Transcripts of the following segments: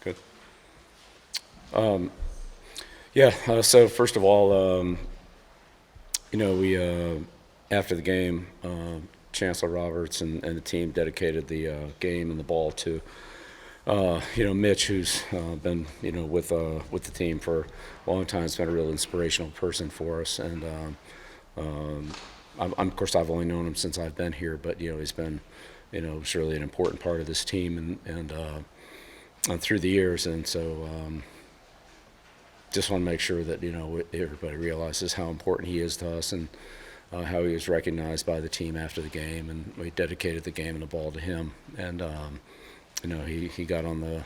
Good. So first of all, we after the game, Chancellor Roberts and the team dedicated the game and the ball to Mitch, who's been with the team for a long time. He's been a real inspirational person for us, and of course I've only known him since I've been here, but he's been surely an important part of this team and through the years, and so. Just want to make sure that everybody realizes how important he is to us and how he was recognized by the team after the game, and we dedicated the game and the ball to him. And he got on the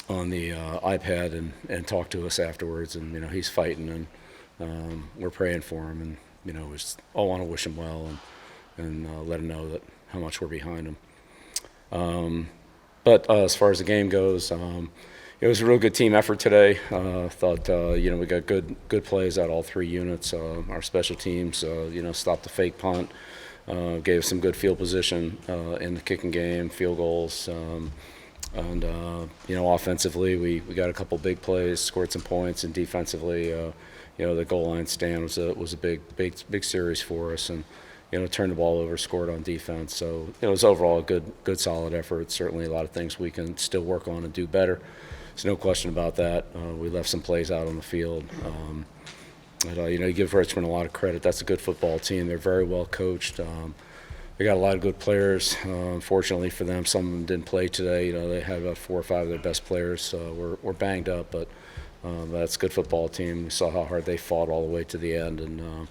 iPad and talked to us afterwards, and he's fighting, and we're praying for him, and we just all want to wish him well and let him know that how much we're behind him. But as far as the game goes. It was a real good team effort today. Thought we got good plays out all three units. Our special teams stopped the fake punt, gave us some good field position in the kicking game, field goals, and offensively we got a couple big plays, scored some points, and defensively the goal line stand was a big series for us, and turned the ball over, scored on defense. So it was overall a good solid effort. Certainly a lot of things we can still work on and do better. There's no question about that. We left some plays out on the field. You give Richmond a lot of credit. That's a good football team. They're very well coached. They got a lot of good players. Unfortunately for them, some of them didn't play today. They had about 4 or 5 of their best players. Were banged up, but that's a good football team. We saw how hard they fought all the way to the end, and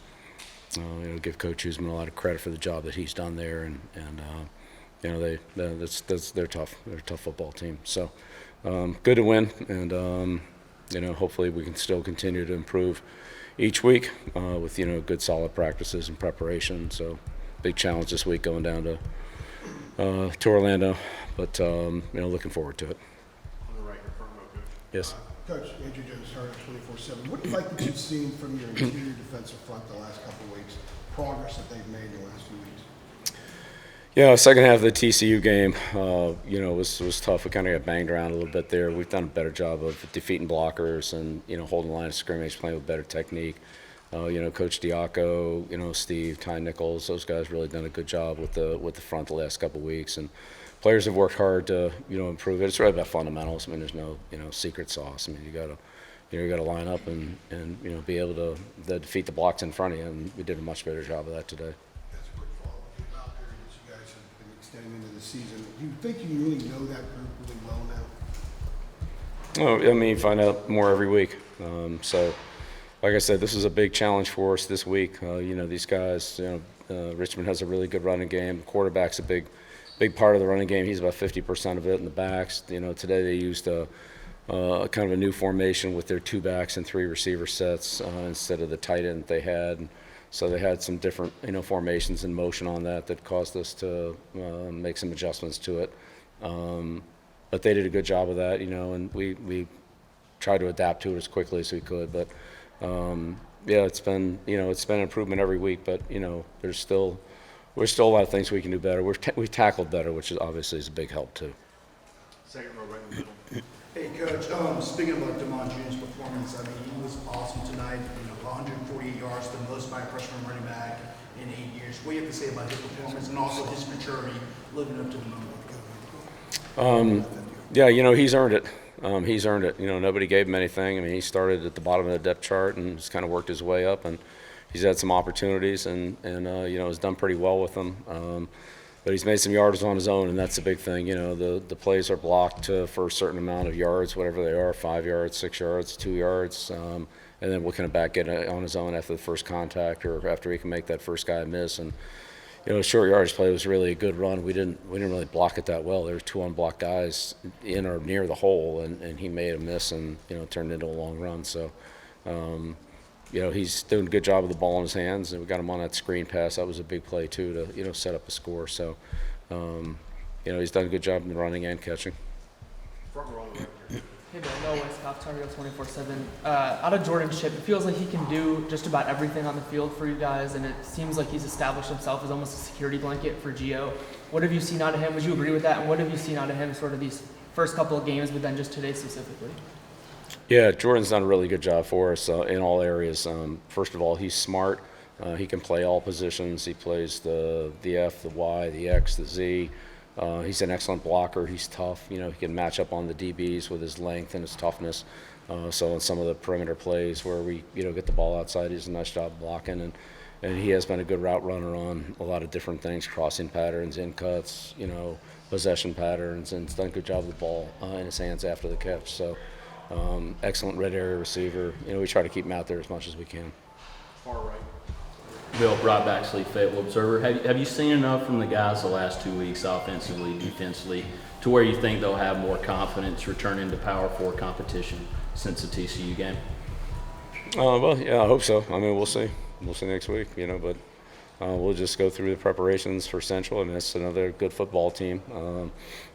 give Coach Huseman a lot of credit for the job that he's done there. They're tough. They're a tough football team. So. Good to win, and hopefully we can still continue to improve each week with good solid practices and preparation. So big challenge this week going down to Orlando, but looking forward to it. On the right, front row, Coach. Yes. Coach, Andrew Jones, Starter 24/7. What do you like that you've seen from your interior defensive front the last couple of weeks? Progress that they've made in the last few weeks. Yeah, second half of the TCU game, was tough. We kind of got banged around a little bit there. We've done a better job of defeating blockers and holding the line of scrimmage, playing with better technique. Coach Diaco, Steve, Ty Nichols, those guys really done a good job with the front the last couple of weeks, and players have worked hard to improve it. It's really about fundamentals. I mean, there's no secret sauce. I mean, you got to line up and be able to defeat the blocks in front of you, and we did a much better job of that today. Extending into the season, do you think you really know that group really well now? Oh, I mean, you find out more every week. So, like I said, this is a big challenge for us this week. These guys, Richmond has a really good running game. The quarterback's a big part of the running game. He's about 50% of it in the backs. Today they used a kind of a new formation with their 2 backs and 3 receiver sets instead of the tight end that they had. So they had some different, formations in motion on that caused us to make some adjustments to it. But they did a good job of that, and we tried to adapt to it as quickly as we could. But it's been an improvement every week. But there's still a lot of things we can do better. We tackled better, which is obviously is a big help too. Second row, right in the middle. Hey, Coach, speaking about Demond Jr.'s performance, I mean, he was awesome tonight. 148 yards, the most by a freshman running back in 8 years. What do you have to say about his performance and also his maturity living up to the moment? He's earned it. He's earned it. Nobody gave him anything. I mean, he started at the bottom of the depth chart and just kind of worked his way up, and he's had some opportunities and has done pretty well with them. But he's made some yards on his own, and that's the big thing. The plays are blocked for a certain amount of yards, whatever they are, 5 yards, 6 yards, 2 yards. And then what can a back get on his own after the first contact or after he can make that first guy miss? And short yardage play was really a good run. We didn't really block it that well. There were 2 unblocked guys in or near the hole, and he made a miss and turned into a long run. So he's doing a good job with the ball in his hands, and we got him on that screen pass. That was a big play too to set up a score. So he's done a good job in running and catching. Front row on the right here. Hey, Bill, Noah Westcott, Target 24/7. Out of Jordan's ship, it feels like he can do just about everything on the field for you guys, and it seems like he's established himself as almost a security blanket for Gio. What have you seen out of him? Would you agree with that? And what have you seen out of him sort of these first couple of games, but then just today specifically. Yeah, Jordan's done a really good job for us in all areas. First of all, he's smart. He can play all positions. He plays the F, the Y, the X, the Z. He's an excellent blocker. He's tough. He can match up on the DBs with his length and his toughness. So in some of the perimeter plays where we get the ball outside, he does a nice job blocking, and he has been a good route runner on a lot of different things, crossing patterns, in cuts, possession patterns, and he's done a good job with the ball in his hands after the catch. So excellent red area receiver. We try to keep him out there as much as we can. Far right. Bill, Rob Baxley, Fayetteville Observer. Have you seen enough from the guys the last 2 weeks, offensively, defensively, to where you think they'll have more confidence returning to Power 4 competition since the TCU game? Well, yeah, I hope so. I mean, we'll see. We'll see next week, but we'll just go through the preparations for Central, and it's another good football team.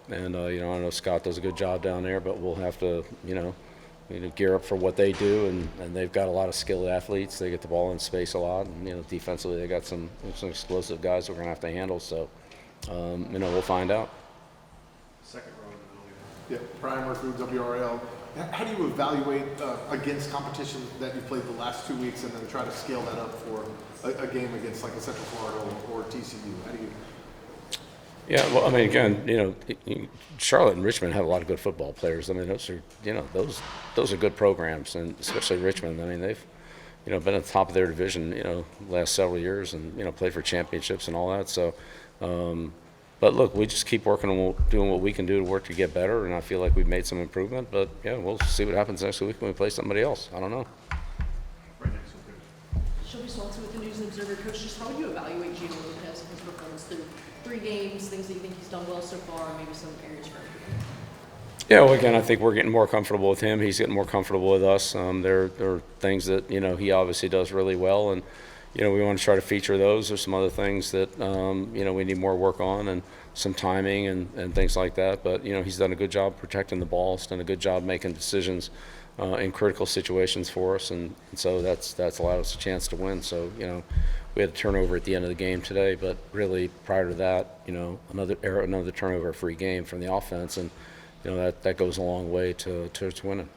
I know Scott does a good job down there, but we'll have to, gear up for what they do, and they've got a lot of skilled athletes. They get the ball in space a lot, and defensively they got some explosive guys we're gonna have to handle. So, we'll find out. Second row in the middle. Yeah, Brian Murphy, WRL. How do you evaluate against competition that you played the last 2 weeks and then try to scale that up for a game against like a Central Florida or TCU? How do you? Yeah, well, I mean, again, Charlotte and Richmond have a lot of good football players. I mean, those are, those are good programs, and especially Richmond. I mean, they've, been at the top of their division, the last several years, and played for championships and all that. So, but look, we just keep working on doing what we can do to work to get better, and I feel like we've made some improvement. But yeah, we'll see what happens next week when we play somebody else. I don't know. Right next to the coach. Shelby Swanson with the News and Observer. Coach, just how would you evaluate Gino Lopez and his performance through 3 games, things that you think he's done well so far, and maybe some areas for improvement? Yeah, well, again, I think we're getting more comfortable with him. He's getting more comfortable with us. There are things that, he obviously does really well, and, we want to try to feature those. There's some other things that, we need more work on, and some timing and things like that. But, he's done a good job protecting the ball. He's done a good job making decisions in critical situations for us, and so that's allowed us a chance to win. So, we had a turnover at the end of the game today, but really prior to that, another turnover-free game from the offense, and that goes a long way to winning.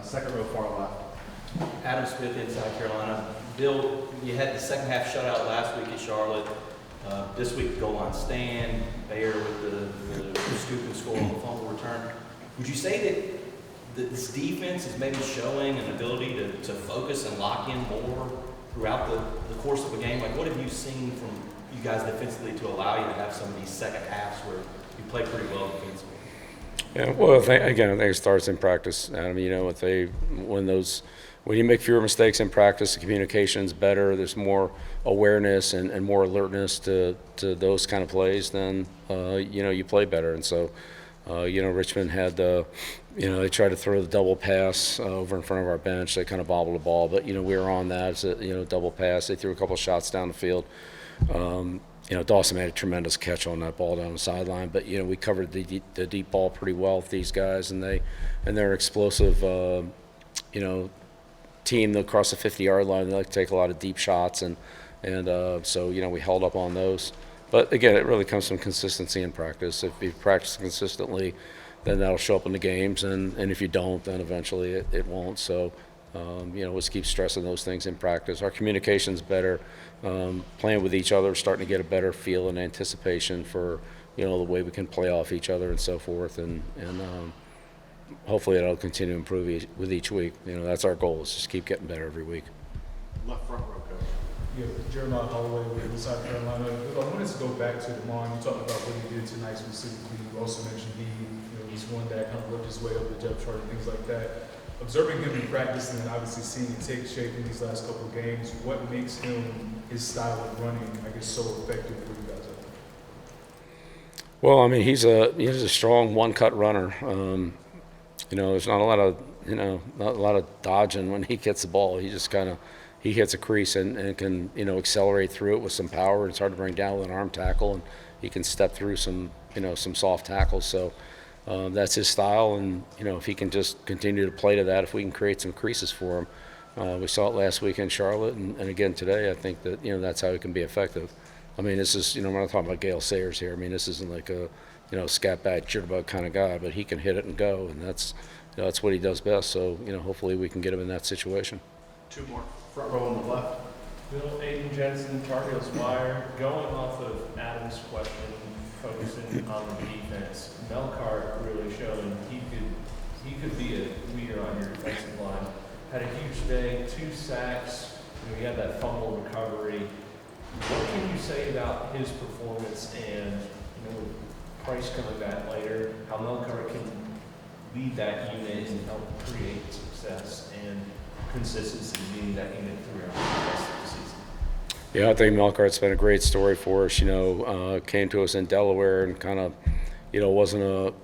Second row far left. Adam Smith in South Carolina. Bill, you had the second half shutout last week at Charlotte. This week, the goal line stand, Bayer with the scoop and score on the fumble return. Would you say that this defense is maybe showing an ability to focus and lock in more throughout the course of a game? Like, what have you seen from you guys defensively to allow you to have some of these second halves where you play pretty well defensively? Yeah, well, I think it starts in practice, Adam. When you make fewer mistakes in practice, the communication's better. There's more awareness and more alertness to those kind of plays. Then you play better. And so, Richmond had they tried to throw the double pass over in front of our bench. They kind of bobbled the ball, but we were on that. It's a double pass. They threw a couple shots down the field. Dawson made a tremendous catch on that ball down the sideline, but we covered the deep ball pretty well with these guys, and they're explosive. Team across the 50-yard line. They like to take a lot of deep shots, and so we held up on those. But again, it really comes from consistency in practice. If you practice consistently, then that'll show up in the games, and if you don't, then eventually it won't. So let's keep stressing those things in practice. Our communication's better. Playing with each other, starting to get a better feel and anticipation for the way we can play off each other and so forth, and hopefully it'll continue to improve with each week. That's our goal, is just keep getting better every week. Left front row coach. Yeah, Jeremiah Holloway with South Carolina. I wanted to go back to Demond. You talked about what he did tonight specifically. You also mentioned he was one that kind of worked his way up the depth chart and things like that. Observing him in practice and then obviously seeing it take shape in these last couple of games, what makes him, his style of running, so effective for you guys out there? Well, I mean, he's a strong one-cut runner. There's not a lot of dodging when he gets the ball. He just he hits a crease and can accelerate through it with some power. It's hard to bring down with an arm tackle, and he can step through some soft tackles. So that's his style, and if he can just continue to play to that, if we can create some creases for him. We saw it last week in Charlotte, and again today. I think that that's how he can be effective. I mean, this is we're not talking about Gale Sayers here. I mean, this isn't like a scat back, jitterbug kind of guy, but he can hit it and go, and that's what he does best. So, hopefully we can get him in that situation. Two more. Front row on the left. Bill, Aiden Jensen, Tar Heels Wire. Going off of Adam's question, focusing on the defense, Mel Cart really showing he could be a leader on your defensive line. Had a huge day, 2 sacks. He had that fumble recovery. What can you say about his performance and with Price coming back later, how Mel Cart can lead that unit and help create success and consistency leading that unit throughout the rest of the season? Yeah, I think Mel Cart's been a great story for us. Came to us in Delaware and kind of, wasn't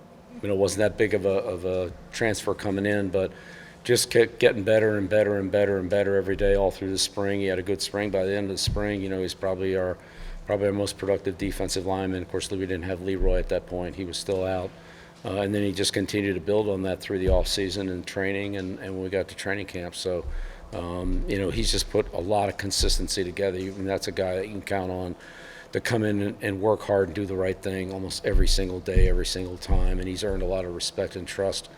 that big of a transfer coming in, but just kept getting better and better and better and better every day all through the spring. He had a good spring. By the end of the spring, he's probably our most productive defensive lineman. Of course, we didn't have Leroy at that point. He was still out. And then he just continued to build on that through the off season and training and when we got to training camp. So, he's just put a lot of consistency together. And that's a guy that you can count on to come in and work hard and do the right thing almost every single day, every single time. And he's earned a lot of respect and trust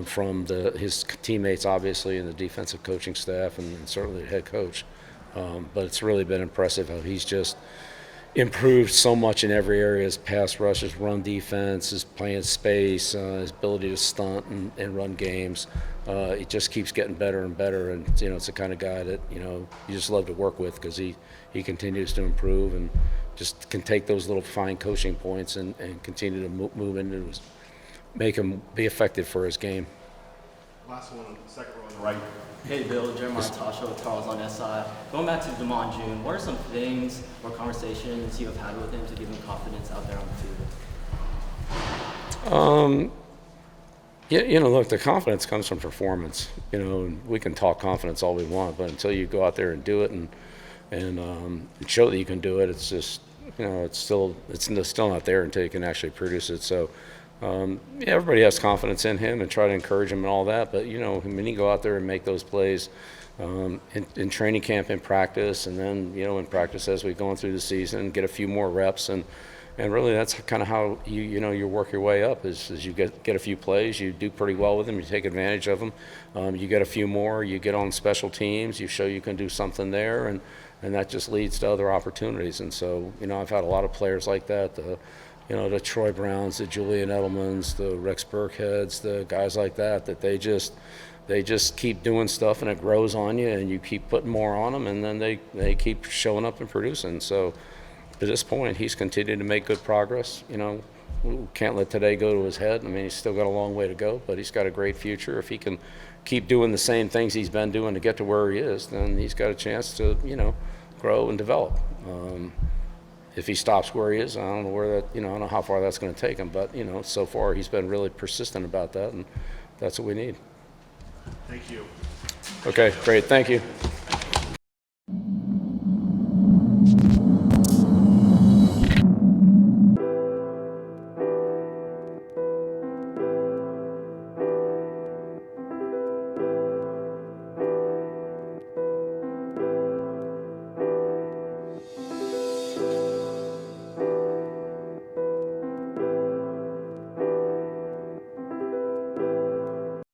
from his teammates, obviously, and the defensive coaching staff and certainly the head coach. But it's really been impressive how he's just improved so much in every area: his pass rush, his run defense, his playing space, his ability to stunt and run games. It just keeps getting better and better, and it's the kind of guy that you just love to work with because he continues to improve and just can take those little fine coaching points and continue to move into make him be effective for his game. Last one, on the second row on the right. Hey Bill, Jeremiah Tasha with Charles on SI. Going back to Damon June, what are some things or conversations you have had with him to give him confidence out there on the field? Look, the confidence comes from performance. We can talk confidence all we want, but until you go out there and do it and show that you can do it, it's just it's still not there until you can actually produce it. So. Everybody has confidence in him and try to encourage him and all that, but when you go out there and make those plays in training camp, in practice, and then in practice as we go through the season, get a few more reps, and really that's kind of how you work your way up. Is you get a few plays, you do pretty well with them, you take advantage of them, you get a few more, you get on special teams, you show you can do something there, and that just leads to other opportunities. And so I've had a lot of players like that. The Troy Browns, the Julian Edelmans, the Rex Burkheads, the guys like that they just keep doing stuff and it grows on you and you keep putting more on them and then they keep showing up and producing. So at this point, he's continued to make good progress. We can't let today go to his head. I mean, he's still got a long way to go, but he's got a great future. If he can keep doing the same things he's been doing to get to where he is, then he's got a chance to, grow and develop. If he stops where he is, I don't know where that, I don't know how far that's going to take him, but, so far he's been really persistent about that, and that's what we need. Thank you. Okay, great. Thank you.